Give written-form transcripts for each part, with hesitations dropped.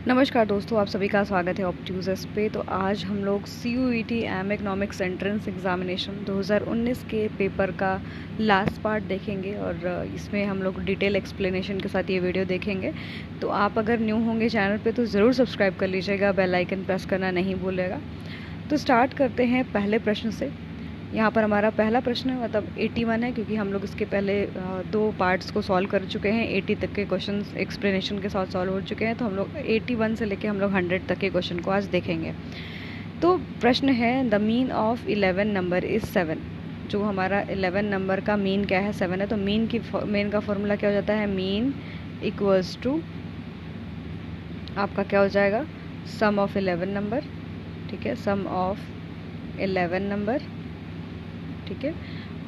नमस्कार दोस्तों, आप सभी का स्वागत है ऑप्ट्यूजस पे। तो आज हम लोग CUET M economics entrance examination 2019 के पेपर का लास्ट पार्ट देखेंगे और इसमें हम लोग डिटेल एक्सप्लेनेशन के साथ ये वीडियो देखेंगे। तो आप अगर न्यू होंगे चैनल पे तो ज़रूर सब्सक्राइब कर लीजिएगा, बेल आइकन प्रेस करना नहीं भूलिएगा। तो स्टार्ट करते हैं पहले प्रश्न से। यहाँ पर हमारा पहला प्रश्न है, मतलब 81 है, क्योंकि हम लोग इसके पहले दो पार्ट्स को सॉल्व कर चुके हैं। 80 तक के क्वेश्चन एक्सप्लेनेशन के साथ सॉल्व हो चुके हैं, तो हम लोग 81 से लेके हम लोग 100 तक के क्वेश्चन को आज देखेंगे। तो प्रश्न है, the mean of 11 number is 7। जो हमारा 11 नंबर का मीन क्या है, 7 है। तो मीन का फॉर्मूला क्या हो जाता है, मीन इक्वल्स टू आपका क्या हो जाएगा, सम ऑफ 11 नंबर। ठीक है, सम ऑफ 11 नंबर, ठीक है,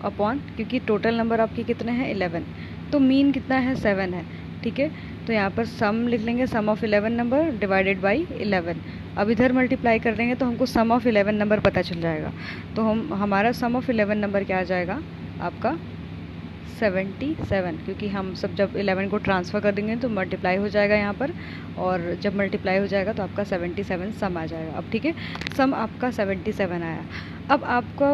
अपॉन, क्योंकि टोटल नंबर आपके कितने हैं 11, तो मीन कितना है 7 है। ठीक है, तो यहाँ पर सम लिख लेंगे, सम ऑफ 11 नंबर डिवाइडेड बाई 11। अब इधर मल्टीप्लाई कर देंगे तो हमको सम ऑफ 11 नंबर पता चल जाएगा। तो हमारा सम ऑफ 11 नंबर क्या आ जाएगा आपका 77, क्योंकि हम सब जब 11 को ट्रांसफ़र कर देंगे तो मल्टीप्लाई हो जाएगा यहाँ पर, और जब मल्टीप्लाई हो जाएगा तो आपका 77 सम आ जाएगा। अब ठीक है, सम आपका 77 आया। अब आपको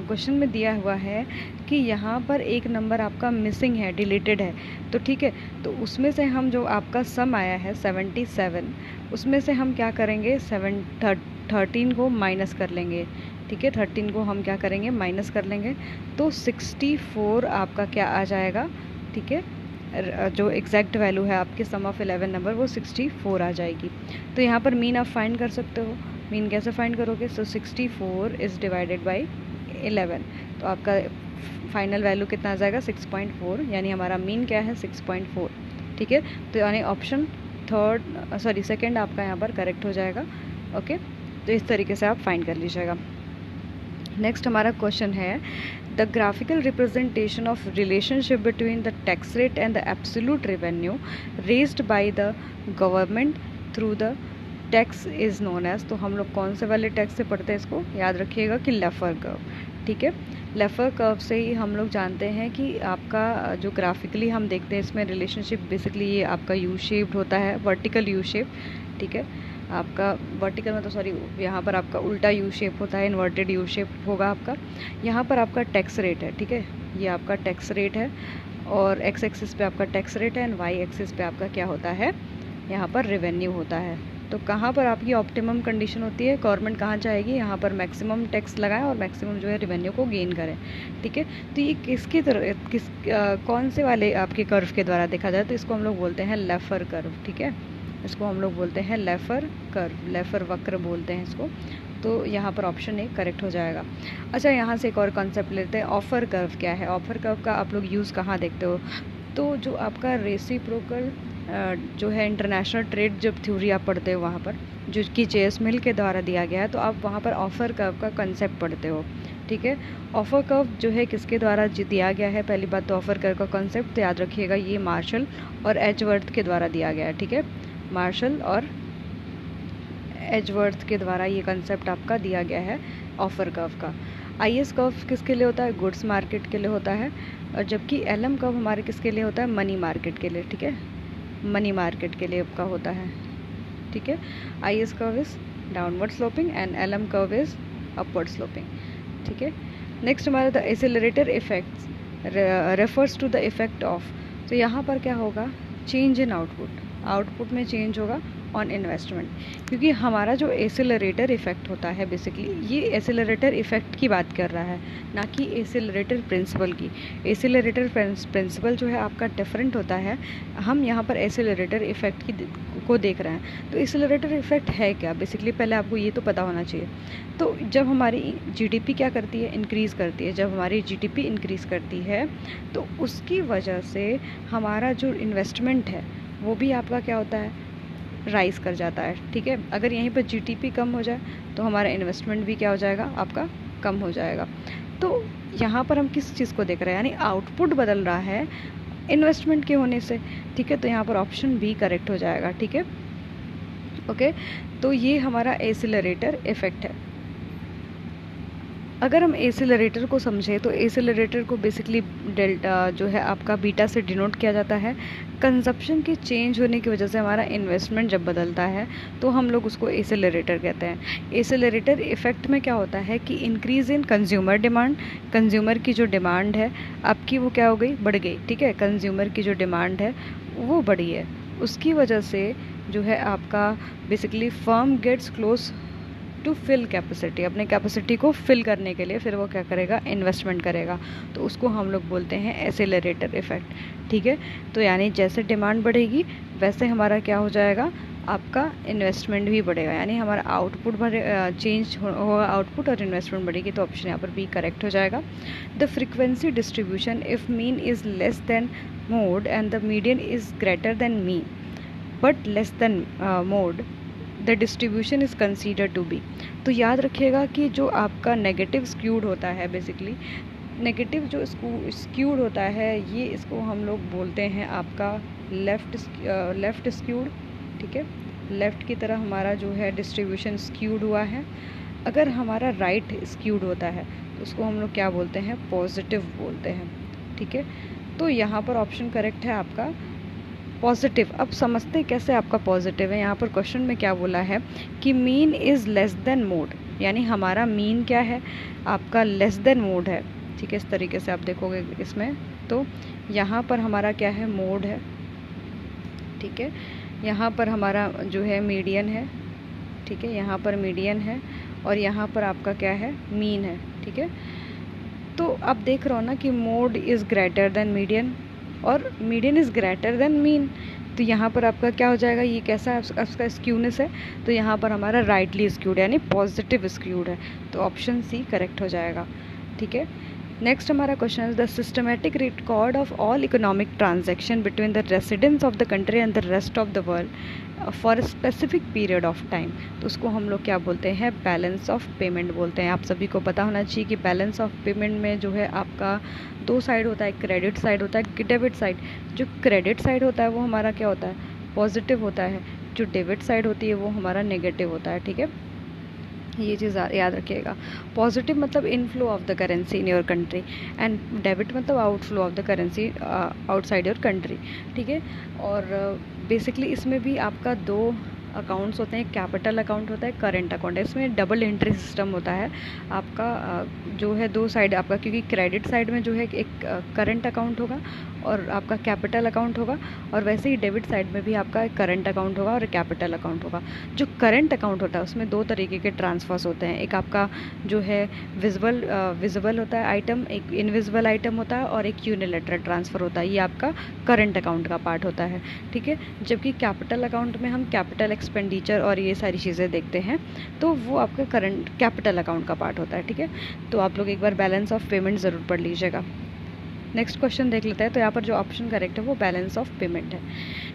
क्वेश्चन में दिया हुआ है कि यहाँ पर एक नंबर आपका मिसिंग है, डिलीटेड है। तो ठीक है, तो उसमें से हम जो आपका सम आया है 77, उसमें से हम क्या करेंगे, 13 को माइनस कर लेंगे। ठीक है, 13 को हम क्या करेंगे, माइनस कर लेंगे, तो 64 आपका क्या आ जाएगा। ठीक है, जो एग्जैक्ट वैल्यू है आपके सम ऑफ 11 नंबर वो 64 आ जाएगी। तो यहाँ पर मीन आप फाइंड कर सकते हो। मीन कैसे फाइंड करोगे, सो 64 इज़ डिवाइडेड बाई 11, तो आपका फाइनल वैल्यू कितना आ जाएगा 6.4, यानी हमारा मीन क्या है 6.4। ठीक है, तो यानी ऑप्शन सेकंड आपका यहाँ पर करेक्ट हो जाएगा। ओके, तो इस तरीके से आप फाइंड कर लीजिएगा। नेक्स्ट हमारा क्वेश्चन है, the graphical representation of relationship between the tax rate and the absolute revenue raised by the government through the tax is known as. तो हम लोग कौन से वाले टैक्स से पढ़ते हैं इसको, याद रखिएगा कि लेफर कर्व। ठीक है, लेफर कर्व से ही हम लोग जानते हैं कि आपका जो ग्राफिकली हम देखते हैं इसमें रिलेशनशिप, बेसिकली ये आपका यू शेप्ड होता है, वर्टिकल यू शेप। ठीक है, आपका वर्टिकल मतलब सॉरी, यहाँ पर आपका उल्टा यू शेप होता है, इन्वर्टेड यू शेप होगा आपका। यहाँ पर आपका टैक्स रेट है। ठीक है, ये आपका टैक्स रेट है, और एक्स एक्सिस पे आपका टैक्स रेट है, एंड वाई एक्सिस पे आपका क्या होता है, यहाँ पर रेवेन्यू होता है। तो कहाँ पर आपकी ऑप्टिमम कंडीशन होती है, गवर्नमेंट कहाँ चाहेगी, यहाँ पर मैक्सिमम टैक्स लगाएं और मैक्सिमम जो है रेवेन्यू को गेन करें। ठीक है, तो ये किसकी तरह कौन से वाले आपके कर्व के द्वारा देखा जाए, तो इसको हम लोग बोलते हैं लेफर कर्व। ठीक है, इसको हम लोग बोलते हैं लेफर कर्व, लेफर वक्र बोलते हैं इसको। तो यहाँ पर ऑप्शन ए करेक्ट हो जाएगा। अच्छा, यहाँ से एक और कॉन्सेप्ट लेते हैं, ऑफर कर्व क्या है। ऑफर कर्व का आप लोग यूज़ कहाँ देखते हो, तो जो आपका रेसिप्रोकल जो है इंटरनेशनल ट्रेड जब थ्योरी आप पढ़ते हो वहाँ पर, जो कि जेएस मिल के द्वारा दिया गया है, तो आप वहाँ पर ऑफर कर्व का कंसेप्ट पढ़ते हो। ठीक है, ऑफर कर्व जो है किसके द्वारा दिया गया है, पहली बात तो ऑफर कर्व का कंसेप्ट तो याद रखिएगा, ये मार्शल और एजवर्थ के द्वारा दिया गया है। ठीक है, मार्शल और एजवर्थ के द्वारा ये कंसेप्ट आपका दिया गया है ऑफर कर्व का। आईएस कर्व किसके लिए होता है, गुड्स मार्केट के लिए होता है, और जबकि एलएम कर्व हमारे किसके लिए होता है, मनी मार्केट के लिए। ठीक है, मनी मार्केट के लिए आपका होता है। ठीक है, IS curve is downward sloping and LM curve is upward sloping. ठीक है, नेक्स्ट हमारा the accelerator effects refers to the effect of. तो यहाँ पर क्या होगा, चेंज इन आउटपुट, आउटपुट में चेंज होगा ऑन इन्वेस्टमेंट, क्योंकि हमारा जो एसिलरेटर इफेक्ट होता है, बेसिकली ये एसिलरेटर इफेक्ट की बात कर रहा है, ना कि एसिलरेटर प्रिंसिपल की। एसिलरेटर प्रिंसिपल जो है आपका डिफरेंट होता है, हम यहाँ पर एसिलरेटर इफेक्ट को देख रहे हैं। तो एसिलरेटर इफेक्ट है क्या, बेसिकली पहले आपको ये तो पता होना चाहिए। तो जब हमारी जीडीपी क्या करती है, इंक्रीज़ करती है, जब हमारी जीडीपी इंक्रीज़ करती है तो उसकी वजह से हमारा जो इन्वेस्टमेंट है वो भी आपका क्या होता है, राइज़ कर जाता है। ठीक है, अगर यहीं पर जीडीपी कम हो जाए तो हमारा इन्वेस्टमेंट भी क्या हो जाएगा, आपका कम हो जाएगा। तो यहाँ पर हम किस चीज़ को देख रहे हैं, यानी आउटपुट बदल रहा है इन्वेस्टमेंट के होने से। ठीक है, तो यहाँ पर ऑप्शन बी करेक्ट हो जाएगा। ठीक है, ओके, तो ये हमारा एसिलरेटर इफेक्ट है। अगर हम एसिलरेटर को समझें तो एसिलरेटर को बेसिकली डेल्टा जो है आपका बीटा से डिनोट किया जाता है। कंजप्शन के चेंज होने की वजह से हमारा इन्वेस्टमेंट जब बदलता है तो हम लोग उसको एसिलरेटर कहते हैं। एसिलरेटर इफेक्ट में क्या होता है कि increase in consumer demand, consumer की जो डिमांड है आपकी वो क्या हो गई, बढ़ गई, ठीक है। कंज्यूमर की जो डिमांड है वो बढ़ी है, उसकी वजह से जो है आपका basically firm gets close to fill capacity, अपने कैपेसिटी को फिल करने के लिए फिर वो क्या करेगा, इन्वेस्टमेंट करेगा। तो उसको हम लोग बोलते हैं एसिलरेटर इफेक्ट, ठीक है। तो यानी जैसे डिमांड बढ़ेगी वैसे हमारा क्या हो जाएगा, आपका इन्वेस्टमेंट भी बढ़ेगा, यानी हमारा आउटपुट चेंज होगा, आउटपुट और इन्वेस्टमेंट बढ़ेगी। तो ऑप्शन यहाँ पर बी करेक्ट हो जाएगा। The frequency distribution if mean is less than mode and the median is greater than mean but less than mode, the distribution is consider to be. तो याद रखिएगा कि जो आपका नेगेटिव स्क्यूड होता है, बेसिकली नेगेटिव जो स्क्यूड होता है ये इसको हम लोग बोलते हैं आपका लेफ़्ट स्क्यूड, ठीक है। लेफ़्ट की तरह हमारा जो है डिस्ट्रीब्यूशन स्क्यूड हुआ है। अगर हमारा राइट स्क्यूड होता है तो उसको हम लोग क्या बोलते हैं, पॉजिटिव बोलते हैं, ठीक है। तो यहाँ पर ऑप्शन करेक्ट है आपका पॉजिटिव। अब समझते कैसे आपका पॉजिटिव है। यहाँ पर क्वेश्चन में क्या बोला है कि mean is less than mode, यानी हमारा मीन क्या है, आपका लेस देन मोड है, ठीक है। इस तरीके से आप देखोगे इसमें, तो यहाँ पर हमारा क्या है, मोड है, ठीक है। यहाँ पर हमारा जो है मीडियन है, ठीक है। यहाँ पर मीडियन है और यहाँ पर आपका क्या है, मीन है, ठीक है। तो आप देख रहे हो ना कि mode is greater than median और median is greater than mean. तो यहाँ पर आपका क्या हो जाएगा, ये कैसा है आपका स्क्यूनेस है, तो यहाँ पर हमारा राइटली स्क्यूड यानी पॉजिटिव स्क्यूड है। तो ऑप्शन सी करेक्ट हो जाएगा, ठीक है। नेक्स्ट हमारा क्वेश्चन है the systematic record of all economic transaction between the residents of the country and the rest of the world for specific period of time. तो उसको हम लोग क्या बोलते हैं, बैलेंस ऑफ पेमेंट बोलते हैं। आप सभी को पता होना चाहिए कि बैलेंस ऑफ पेमेंट में जो है आपका दो साइड होता है, क्रेडिट साइड होता है, डेबिट साइड। जो क्रेडिट साइड होता है वो हमारा क्या होता है, पॉजिटिव होता है। जो डेबिट साइड होती है वो हमारा नेगेटिव होता है, ठीक है। ये चीज़ याद रखिएगा। पॉजिटिव मतलब inflow of the currency in your country and debit मतलब outflow of the currency outside your country, ठीक है। और बेसिकली इसमें भी आपका दो अकाउंट्स होते हैं, कैपिटल अकाउंट होता है, करंट अकाउंट है। इसमें डबल एंट्री सिस्टम होता है आपका, जो है दो साइड आपका, क्योंकि क्रेडिट साइड में जो है एक करंट अकाउंट होगा और आपका कैपिटल अकाउंट होगा, और वैसे ही डेबिट साइड में भी आपका एक करंट अकाउंट होगा और एक कैपिटल अकाउंट होगा। जो करंट अकाउंट होता है उसमें दो तरीके के ट्रांसफर्स होते हैं, एक आपका जो है विजिबल होता है आइटम, एक इनविजिबल आइटम होता है और एक यूनिलैटरल ट्रांसफ़र होता है। ये आपका करंट अकाउंट का पार्ट होता है, ठीक है। जबकि कैपिटल अकाउंट में हम कैपिटल एक्सपेंडिचर और ये सारी चीज़ें देखते हैं, तो वो आपका करंट कैपिटल अकाउंट का पार्ट होता है, ठीक है। तो आप लोग एक बार बैलेंस ऑफ पेमेंट ज़रूर पढ़ लीजिएगा। नेक्स्ट क्वेश्चन देख लेते हैं। तो यहाँ पर जो ऑप्शन करेक्ट है वो बैलेंस ऑफ पेमेंट है।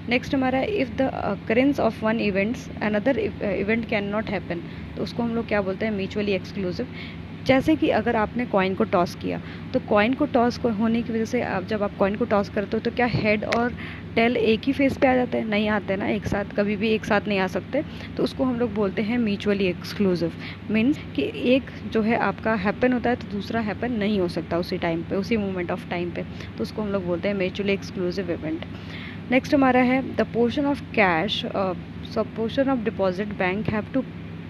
नेक्स्ट हमारा if the occurrence of one events another event can not happen, तो उसको हम लोग क्या बोलते हैं, म्यूचुअली एक्सक्लूसिव। जैसे कि अगर आपने कॉइन को टॉस किया तो कॉइन को टॉस होने की वजह से आप जब आप कॉइन को टॉस करते हो तो क्या हेड और टेल एक ही फेस पे आ जाते हैं, नहीं आते ना एक साथ, कभी भी एक साथ नहीं आ सकते। तो उसको हम लोग बोलते हैं म्यूचुअली एक्सक्लूसिव। मीन्स कि एक जो है आपका हैपन होता है तो दूसरा हैपन नहीं हो सकता उसी टाइम पे, उसी मोमेंट ऑफ टाइम पे, तो उसको हम लोग बोलते हैं म्यूचुअली एक्सक्लूसिव इवेंट। नेक्स्ट हमारा है the portion of cash portion of deposit bank have to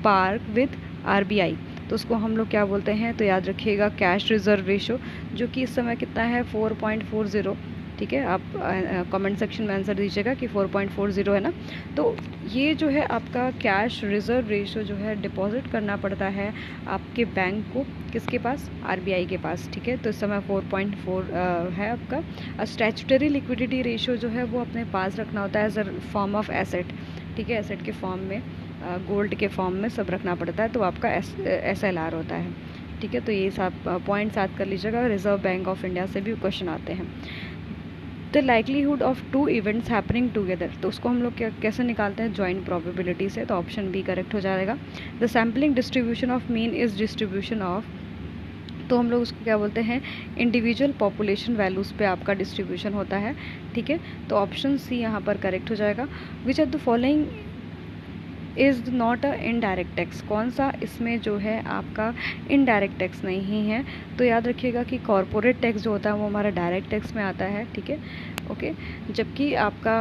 park with RBI, तो उसको हम लोग क्या बोलते हैं, तो याद रखिएगा कैश रिजर्व रेशो, जो कि इस समय कितना है 4.40, ठीक है। आप कमेंट सेक्शन में आंसर दीजिएगा कि 4.40 है ना। तो ये जो है आपका कैश रिजर्व रेशो जो है डिपॉजिट करना पड़ता है आपके बैंक को, किसके पास, RBI के पास, ठीक है। तो इस समय 4.4 है आपका। स्टैट्यूटरी लिक्विडिटी रेशो जो है वो अपने पास रखना होता है as a form of asset, ठीक है। एसेट के फॉर्म में, गोल्ड के फॉर्म में सब रखना पड़ता है, तो आपका SLR होता है, ठीक है। तो ये पॉइंट्स याद कर लीजिएगा, रिजर्व बैंक ऑफ इंडिया से भी क्वेश्चन आते हैं। The likelihood of two events happening together, तो उसको हम लोग कैसे निकालते हैं, जॉइंट प्रोबेबिलिटी से। तो ऑप्शन बी करेक्ट हो जाएगा। The sampling distribution of mean is distribution of, तो हम लोग उसको क्या बोलते हैं, इंडिविजुअल पॉपुलेशन वैल्यूज़ पे आपका डिस्ट्रीब्यूशन होता है, ठीक है। तो ऑप्शन सी यहाँ पर करेक्ट हो जाएगा। Which are the following is not a indirect tax. कौन सा इसमें जो है आपका इनडायरेक्ट टैक्स नहीं है। तो याद रखिएगा कि कॉरपोरेट टैक्स जो होता है वो हमारा डायरेक्ट टैक्स में आता है, ठीक है, ओके। जबकि आपका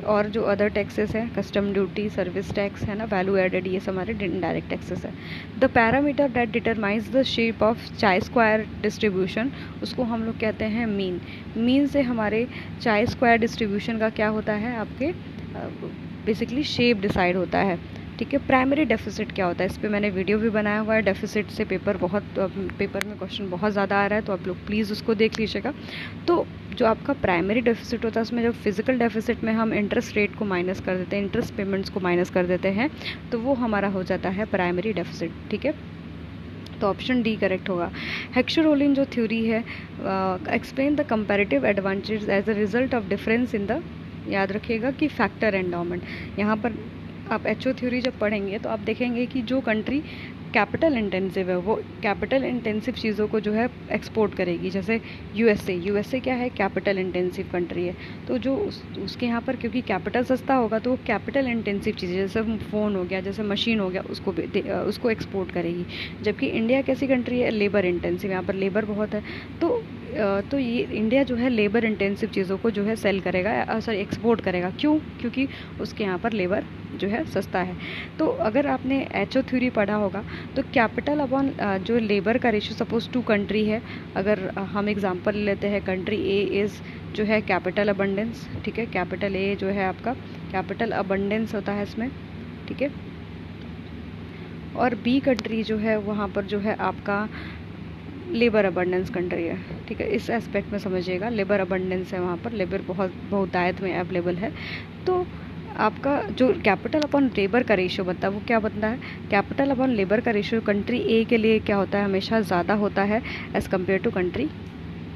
और जो अदर टैक्सेस हैं, कस्टम ड्यूटी, सर्विस टैक्स है ना, वैल्यू एडेड, ये सब हमारे इनडायरेक्ट टैक्सेस है। The parameter that determines the shape of चाई स्क्वायर डिस्ट्रीब्यूशन, उसको हम लोग कहते हैं मीन। मीन से हमारे चाई स्क्वायर डिस्ट्रीब्यूशन का क्या होता है, आपके बेसिकली शेप डिसाइड होता है, ठीक है। प्राइमरी डेफिसिट क्या होता है, इस पर मैंने वीडियो भी बनाया हुआ है। डेफिसिट से पेपर में क्वेश्चन बहुत ज़्यादा आ रहा है, तो आप लोग प्लीज़ उसको देख लीजिएगा। तो जो आपका प्राइमरी डेफिसिट होता है उसमें जब फिजिकल डेफिसिट में हम इंटरेस्ट रेट को माइनस कर देते हैं, इंटरेस्ट पेमेंट्स को माइनस कर देते हैं, तो वो हमारा हो जाता है प्राइमरी डेफिसिट, ठीक है। तो ऑप्शन डी करेक्ट होगा। हेक्सर-रोलिन जो थ्योरी है, explain the comparative advantage as a result of difference in the, याद रखिएगा कि फैक्टर एंडोमेंट। यहाँ पर आप एचओ थ्योरी जब पढ़ेंगे तो आप देखेंगे कि जो कंट्री कैपिटल इंटेंसिव है वो कैपिटल इंटेंसिव चीज़ों को जो है एक्सपोर्ट करेगी। जैसे यूएसए क्या है, कैपिटल इंटेंसिव कंट्री है। तो जो उसके यहाँ पर क्योंकि कैपिटल सस्ता होगा तो वो कैपिटल इंटेंसिव चीज़ें जैसे फ़ोन हो गया, जैसे मशीन हो गया, उसको एक्सपोर्ट करेगी। जबकि इंडिया कैसी कंट्री है, लेबर इंटेंसिव, यहाँ पर लेबर बहुत है। तो ये इंडिया जो है लेबर इंटेंसिव चीज़ों को जो है सेल करेगा, सॉरी एक्सपोर्ट करेगा। क्यों? क्योंकि उसके यहाँ पर लेबर जो है सस्ता है। तो अगर आपने एचओ थ्योरी पढ़ा होगा तो कैपिटल अपॉन जो लेबर का रेशियो, सपोज 2 कंट्री है, अगर हम एग्जांपल लेते हैं, कंट्री ए इज़ जो है कैपिटल अबंडेंस, ठीक है, कैपिटल ए जो है आपका कैपिटल अबंडेंस होता है इसमें, ठीक है। और बी कंट्री जो है वहाँ पर जो है आपका लेबर अबंडेंस कंट्री है, ठीक है। इस एस्पेक्ट में समझिएगा, लेबर अबंडेंस है वहाँ पर, लेबर बहुतायत में अवेलेबल है। तो आपका जो कैपिटल अपॉन लेबर का रेशियो बनता है वो क्या बनता है, कैपिटल अपॉन लेबर का रेशियो कंट्री ए के लिए क्या होता है, हमेशा ज़्यादा होता है as compare to country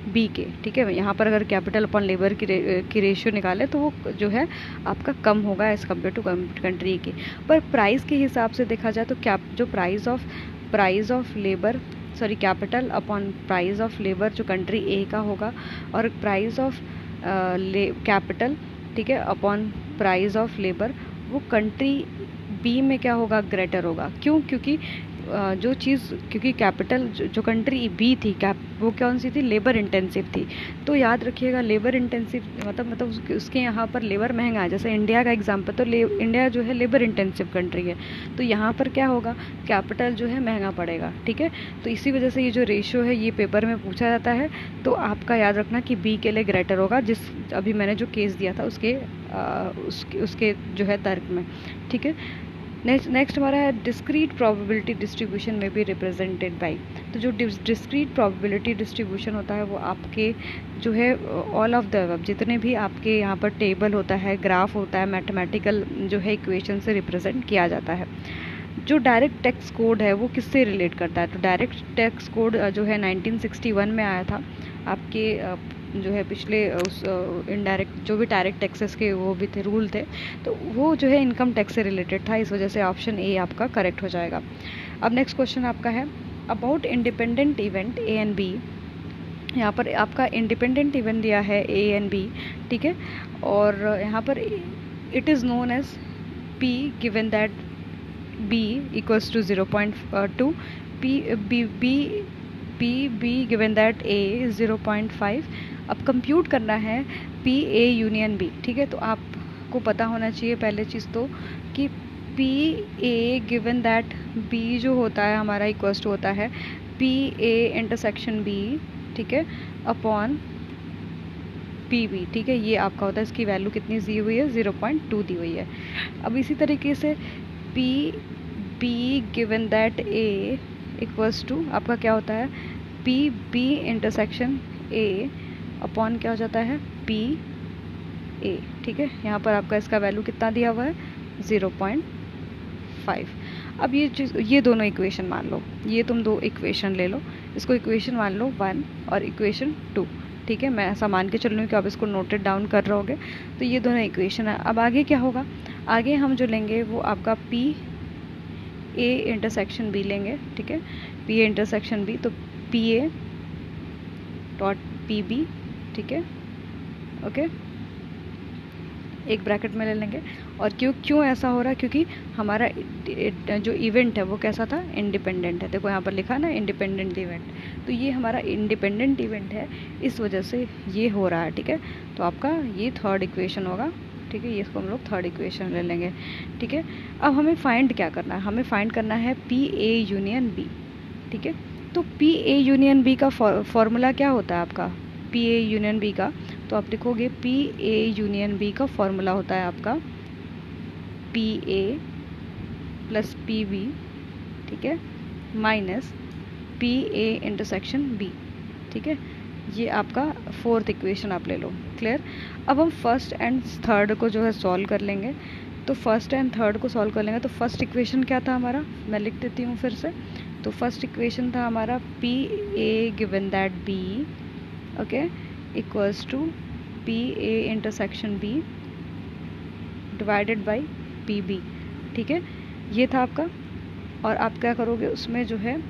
B के, ठीक है। यहाँ पर अगर कैपिटल अपॉन लेबर की रेशियो निकालें तो वो जो है आपका कम होगा एज़ कम्पेयर टू कंट्री के। पर प्राइस के हिसाब से देखा जाए तो जो price of labour, sorry capital upon price of labour जो कंट्री ए का होगा, और प्राइस ऑफ कैपिटल, ठीक है, अपॉन प्राइस ऑफ लेबर वो कंट्री बी में क्या होगा, ग्रेटर होगा। क्यों? क्योंकि जो चीज़, क्योंकि कैपिटल जो कंट्री बी थी वो कौन सी थी, लेबर इंटेंसिव थी। तो याद रखिएगा लेबर इंटेंसिव मतलब उसके यहाँ पर लेबर महंगा है। जैसे इंडिया का एग्जांपल, तो इंडिया जो है लेबर इंटेंसिव कंट्री है, तो यहाँ पर क्या होगा, कैपिटल जो है महंगा पड़ेगा, ठीक है। तो इसी वजह से ये जो रेशियो है ये पेपर में पूछा जाता है। तो आपका याद रखना कि बी के लिए ग्रेटर होगा, जिस अभी मैंने जो केस दिया था उसके जो है तर्क में, ठीक है। नेक्स्ट हमारा है डिस्क्रीट प्रोबेबिलिटी डिस्ट्रीब्यूशन में भी रिप्रेजेंटेड बाई। तो जो डिस्क्रीट प्रोबेबिलिटी डिस्ट्रीब्यूशन होता है वो आपके जो है ऑल ऑफ द अबव, जितने भी आपके यहाँ पर टेबल होता है, ग्राफ होता है, मैथमेटिकल जो है इक्वेशन से रिप्रेजेंट किया जाता है। जो डायरेक्ट टैक्स कोड है वो किससे रिलेट करता है, तो डायरेक्ट टैक्स कोड जो है 1961 में आया था। आपके जो है पिछले उस इनडायरेक्ट जो भी डायरेक्ट टैक्सेस के वो भी थे, रूल थे, तो वो जो है इनकम टैक्स से रिलेटेड था। इस वजह से ऑप्शन ए आपका करेक्ट हो जाएगा। अब नेक्स्ट क्वेश्चन आपका है about independent event A and B. यहाँ पर आपका इंडिपेंडेंट इवेंट दिया है ए एंड बी, ठीक है। और यहाँ पर it is known as P given that b equals to 0.2, b given that a is 0.5। अब कंप्यूट करना है p a यूनियन b, ठीक है। तो आपको पता होना चाहिए पहले चीज़ तो कि p a given that b जो होता है हमारा इक्वल्स टू होता है p a इंटरसेक्शन b, ठीक है, अपॉन पी बी, ठीक है। ये आपका होता है, इसकी वैल्यू कितनी दी हुई है, 0.2 दी हुई है। अब इसी तरीके से P B given that A equals to आपका क्या होता है, P B intersection A upon क्या हो जाता है, पी ए, ठीक है। यहाँ पर आपका इसका वैल्यू कितना दिया हुआ है, 0.5। अब ये दोनों इक्वेशन मान लो, ये तुम दो इक्वेशन ले लो, इसको इक्वेशन मान लो 1 और इक्वेशन 2, ठीक है। मैं ऐसा मान के चल रही हूँ कि आप इसको नोटेड डाउन कर रहोगे। तो ये दोनों इक्वेशन है। अब आगे क्या होगा, आगे हम जो लेंगे वो आपका पी ए इंटरसेक्शन बी लेंगे, ठीक है, पी ए इंटरसेक्शन बी। तो P A dot P B, ठीक है, ओके, एक ब्रैकेट में ले लेंगे। और क्यों ऐसा हो रहा है, क्योंकि हमारा जो इवेंट है वो कैसा था, इंडिपेंडेंट है। देखो यहाँ पर लिखा ना इंडिपेंडेंट इवेंट, तो ये हमारा इंडिपेंडेंट इवेंट है, इस वजह से ये हो रहा है। ठीक है, तो आपका ये थर्ड इक्वेशन होगा। ठीक है, ये इसको हम लोग थर्ड इक्वेशन ले लेंगे। ठीक है, अब हमें फाइंड क्या करना है, हमें फाइंड करना है पी ए यूनियन बी। ठीक है, तो पी ए यूनियन बी का फॉर्मूला क्या होता है आपका, पी ए यूनियन बी का, तो आप लिखोगे पी ए यूनियन बी का फॉर्मूला होता है आपका P A plus P B, ठीक है, minus P A intersection B. ठीक है, ये आपका फोर्थ इक्वेशन आप ले लो। क्लियर। अब हम फर्स्ट एंड थर्ड को जो है सॉल्व कर लेंगे। तो फर्स्ट एंड थर्ड को सॉल्व कर लेंगे, तो फर्स्ट इक्वेशन क्या था हमारा, मैं लिख देती हूँ फिर से। तो फर्स्ट इक्वेशन था हमारा P A given that B, okay, equals to P A intersection B divided by P B. ठीक है, ये था आपका। और आप क्या करोगे उसमें जो है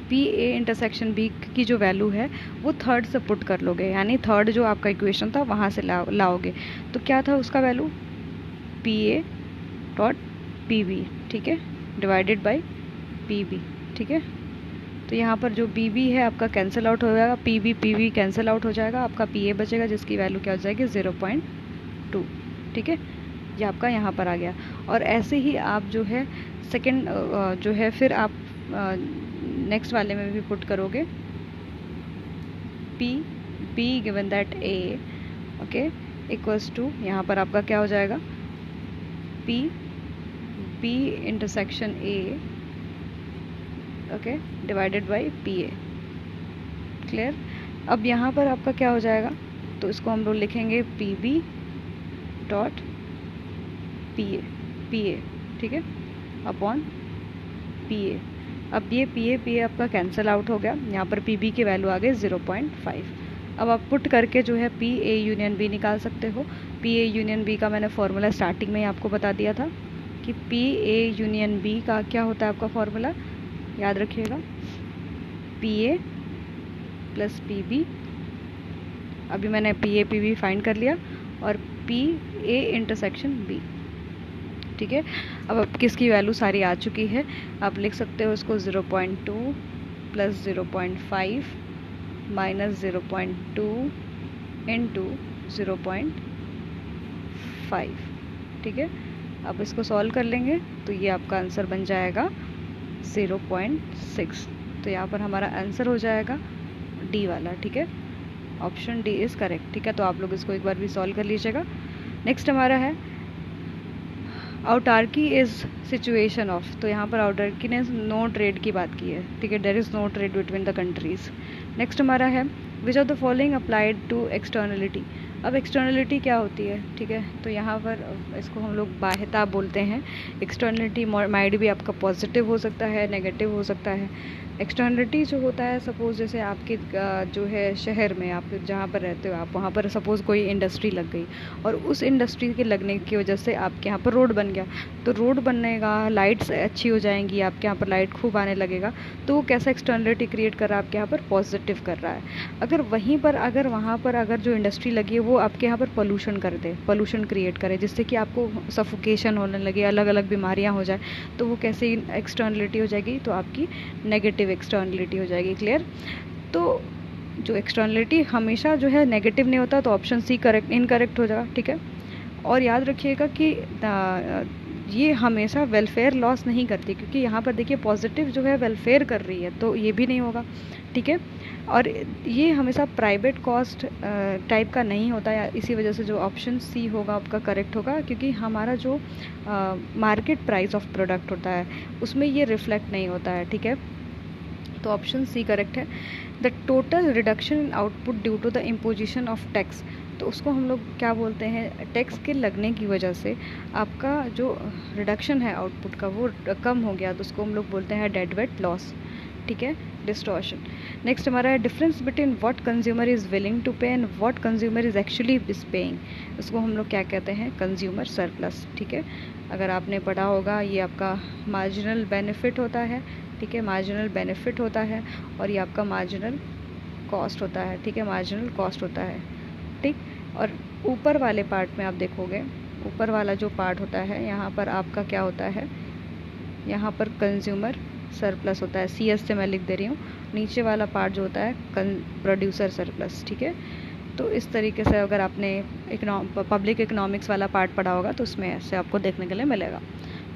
पी ए इंटरसेक्शन बी की जो वैल्यू है वो थर्ड से पुट कर लोगे, यानी थर्ड जो आपका इक्वेशन था वहाँ से लाओगे। तो क्या था उसका value, P A dot P B, ठीक है, डिवाइडेड बाई पी बी। ठीक है, तो यहाँ पर जो बी बी है आपका कैंसिल आउट हो जाएगा, पी बी कैंसिल आउट हो जाएगा, आपका पी ए बचेगा जिसकी वैल्यू क्या हो जाएगी 0.2। ठीक है, ये आपका यहाँ पर आ गया। और ऐसे ही आप जो है सेकंड जो है फिर आप नेक्स्ट वाले में भी पुट करोगे P B given that A, okay, equals to, यहाँ पर आपका क्या हो जाएगा P B intersection A, okay, divided by P A. Clear. अब यहाँ पर आपका क्या हो जाएगा, तो इसको हम लोग लिखेंगे P B dot P A, ठीक है, अपॉन पी ए। अब ये पी ए आपका कैंसिल आउट हो गया, यहाँ पर पी बी की वैल्यू आ गई 0.5। अब आप पुट करके जो है पी ए यूनियन बी निकाल सकते हो। पी ए यूनियन बी का मैंने फॉर्मूला स्टार्टिंग में ही आपको बता दिया था कि पी ए यूनियन बी का क्या होता है आपका फॉर्मूला, याद रखिएगा, P A plus P B. अभी मैंने P A P B find कर लिया, और पी ए इंटरसेक्शन बी। ठीक है, अब किसकी वैल्यू सारी आ चुकी है, आप लिख सकते हो इसको 0.2 प्लस 0.5 माइनस 0.2 इंटू 0.5। ठीक है, अब इसको सॉल्व कर लेंगे तो ये आपका आंसर बन जाएगा 0.6। तो यहाँ पर हमारा आंसर हो जाएगा डी वाला। ठीक है, ऑप्शन डी इज़ करेक्ट। ठीक है, तो आप लोग इसको एक बार भी सॉल्व कर लीजिएगा। नेक्स्ट हमारा है आउटार्की इज़ सिचुएशन ऑफ। तो यहाँ पर आउटार्की ने नो ट्रेड की बात की है। ठीक है, there is no trade between the countries. Next हमारा है which of the following applied to externality. अब एक्सटर्नलिटी क्या होती है, ठीक है, तो यहाँ पर इसको हम लोग बाह्यता बोलते हैं। एक्सटर्नलिटी माइड भी आपका पॉजिटिव हो सकता है, नेगेटिव हो सकता है। एक्सटर्नलिटी जो होता है, सपोज़ जैसे आपके जो है शहर में आप जहाँ पर रहते हो, आप वहाँ पर सपोज़ कोई इंडस्ट्री लग गई, और उस इंडस्ट्री के लगने की वजह से आपके यहाँ पर रोड बन गया। तो रोड बनने का लाइट्स अच्छी हो जाएंगी, आपके यहाँ पर लाइट खूब आने लगेगा, तो वो कैसा एक्सटर्नलिटी क्रिएट कर रहा है आपके यहाँ पर, पॉजिटिव कर रहा है। अगर वहीं पर अगर वहाँ पर अगर जो इंडस्ट्री लगी है वो आपके यहाँ पर पोल्यूशन कर दे, पोल्यूशन क्रिएट करे, जिससे कि आपको सफोकेशन होने लगे, अलग अलग बीमारियाँ हो जाए, तो वो कैसी एक्सटर्नलिटी हो जाएगी, तो आपकी नेगेटिव एक्सटर्नलिटी हो जाएगी। क्लियर। तो जो एक्सटर्नलिटी हमेशा जो है नेगेटिव नहीं होता, तो ऑप्शन सी करेक्ट इनकरेक्ट हो जाएगा। ठीक है, और याद रखिएगा कि ये हमेशा वेलफेयर लॉस नहीं करती, क्योंकि यहाँ पर देखिए पॉजिटिव जो है वेलफेयर कर रही है, तो ये भी नहीं होगा। ठीक है, और ये हमेशा प्राइवेट कॉस्ट टाइप का नहीं होता है, इसी वजह से जो ऑप्शन सी होगा आपका करेक्ट होगा, क्योंकि हमारा जो मार्केट प्राइस ऑफ प्रोडक्ट होता है उसमें ये रिफ्लेक्ट नहीं होता है। ठीक है, तो ऑप्शन सी करेक्ट है। The total reduction in output due to the imposition of tax. तो उसको हम लोग क्या बोलते हैं, टैक्स के लगने की वजह से आपका जो रिडक्शन है आउटपुट का वो कम हो गया, तो उसको हम लोग बोलते हैं डेड वेट लॉस। ठीक है, डिस्टॉर्शन। नेक्स्ट हमारा है difference between what consumer is willing to pay and what consumer is actually is paying. उसको हम लोग क्या कहते हैं, कंज्यूमर सरप्लस। ठीक है, अगर आपने पढ़ा होगा, ये आपका मार्जिनल बेनिफिट होता है। ठीक है, मार्जिनल बेनिफिट होता है, और ये आपका मार्जिनल कॉस्ट होता है। ठीक है, मार्जिनल कॉस्ट होता है। ठीक, और ऊपर वाले पार्ट में आप देखोगे ऊपर वाला जो पार्ट होता है यहाँ पर आपका क्या होता है, यहाँ पर कंज्यूमर सरप्लस होता है, CS से मैं लिख दे रही हूँ। नीचे वाला पार्ट जो होता है प्रोड्यूसर सरप्लस, ठीक है। तो इस तरीके से अगर आपने पब्लिक इकोनॉमिक्स वाला पार्ट पढ़ा होगा तो उसमें ऐसे आपको देखने के लिए मिलेगा।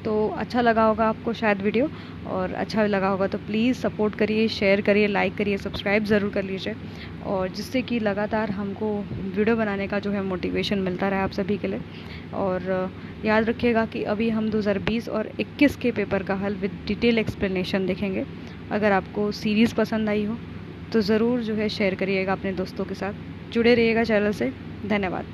तो अच्छा लगा होगा आपको शायद वीडियो, और अच्छा लगा होगा तो प्लीज़ सपोर्ट करिए, शेयर करिए, लाइक करिए, सब्सक्राइब ज़रूर कर लीजिए, और जिससे कि लगातार हमको वीडियो बनाने का जो है मोटिवेशन मिलता रहे आप सभी के लिए। और याद रखिएगा कि अभी हम 2020 और 21 के पेपर का हल विद डिटेल एक्सप्लेनेशन देखेंगे। अगर आपको सीरीज़ पसंद आई हो तो ज़रूर जो है शेयर करिएगा अपने दोस्तों के साथ। जुड़े रहिएगा चैनल से। धन्यवाद।